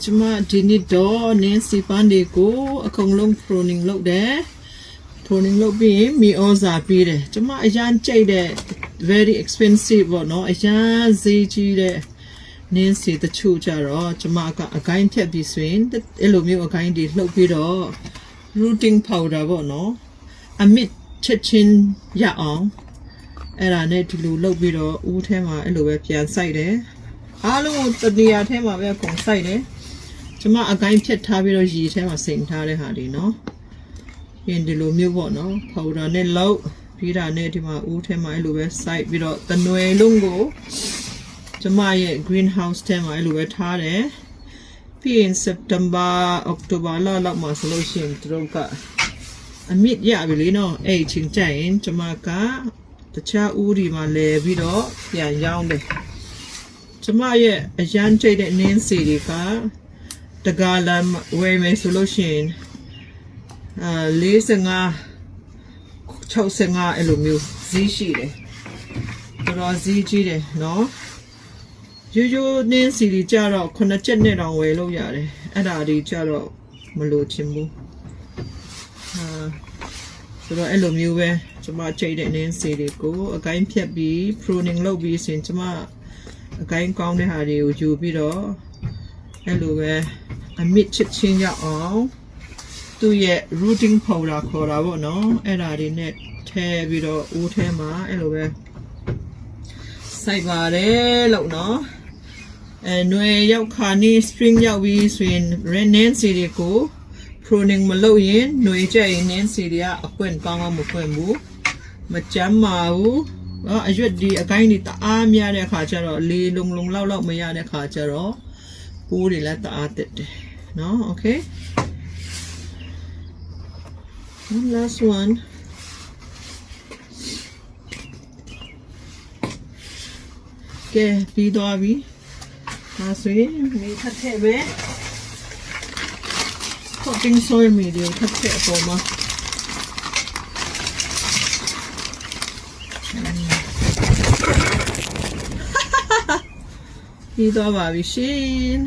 ကျွန်မဒီနေ့တော့နင်းစီပန်းတွေကိုအကုန်လုံး pruning လုပ်တယ် pruning လုပ်ပြီးရင်မီဩဇာပေးတယ်ကျွန်မအရန်ကြိုက်တဲ့ very expensive ပေါ့နော်အရန်ဈေးကြီးတဲ့နင်းစီတချို့ကြတော့ကျွန်မကအကိုင်းဖြတ်ပြီးဆိုရင်အဲ့လိုမျိုးအကိုင်းတွေလှုပ်ပြီးတော့ rooting powder ပေါ့နော်အမစ်ချက်ချင်းရအောင်အဲ့ဒါနဲ့ဒီလိုလှုပ်ပြီးတော့ဦးထဲမှာအဲ့လိုပဲပြန်စိုက်တယ်အားလုံးတနေရာထဲမှာပဲခုံစိုက်တယ်ကျွန်မအကိုင်းဖြတ်ထားပြီးတော့ရေထဲမှာစိမ်ထားတဲ့ဟာဒီနော်ရင်ဒီလိုမျိုးပေါ့နော် powder နဲ့လှုပ်ပြီးတာနဲ့ဒီမှာဦးထဲမှာအဲ့လိုပဲစိုက်ပြီးတော့တနွယ်လုံးကိုကျွန်မရဲ့ greenhouse ထဲမှာအဲ့လိုပဲထားတယ်ပြီးရင် September October လောက်မှာဆိုလို့ရှိရင်သူတို့ကအမြင့်ရပြီလေနော်အဲ့ချင်းကြိုင်ရင်ကျွန်မကတခြားဦးဒီမှာလဲပြီးတော့ပြန်ရောင်းတယ်ကျွန်မရဲ့အရန်ကြိတ်တဲ့နင်းစီတွေကတကားလမ်းဝယ်မယ်ဆိုလို့ရှိရင်45 65အဲ့လိုမျိုးဈေးရှိတယ်တော်ဈေးကြီးတယ်နော်ရိုးနင်းစီတွေကြတော့9ချက်နဲ့တောင်ဝယ်လို့ရတယ်အဲ့ဒါတွေကြတော့မလို့ချင်ဘူးဆိုတော့အဲ့လိုမျိုးပဲကျွန်မချိန်တဲ့နင်းစီတွေကိုအကိုင်းဖြတ်ပြီး pruning လုပ်ပြီးဆိုရင်ကျွန်မအကိုင်းကောင်းတဲ့ဟာတွေကိုယူပြီးတော့အဲ့လိုပဲအမြင့်ချစ်ချင်းရအောင်သူ့ရဲ့ rooting powder ခေါ်တာပေါ့နော်အဲ့ဒါတွေနဲ့ထည့်ပြီးတော့ဦးထဲမှာအဲ့လိုပဲစိုက်ပါတယ်လို့နော်နွေရောက်ခါနေ spring ရောက်ပြီးဆိုရင် rain စီတွေကို pruning မလုပ်ရင်နွေကျရင် rain စီတွေကအပွင့်ကောင်းမပွင့်ဘူးမကြမ်းပါဘူးအရွက်ဒီအကိုင်းတွေတအားများတဲ့အခါကျတော့လေလုံလောက်မရတဲ့အခါကျတော့ပိုးတွေလည်းတအားတက်တယ်နော် okay one last one okay ပြီးသွားပြီဒါဆိုရင်မိထပ်ထည့်ပဲ cooking soil မြေတွေထပ်ထည့်အပေါ်မှာပြီးသွားပါပြီရှင်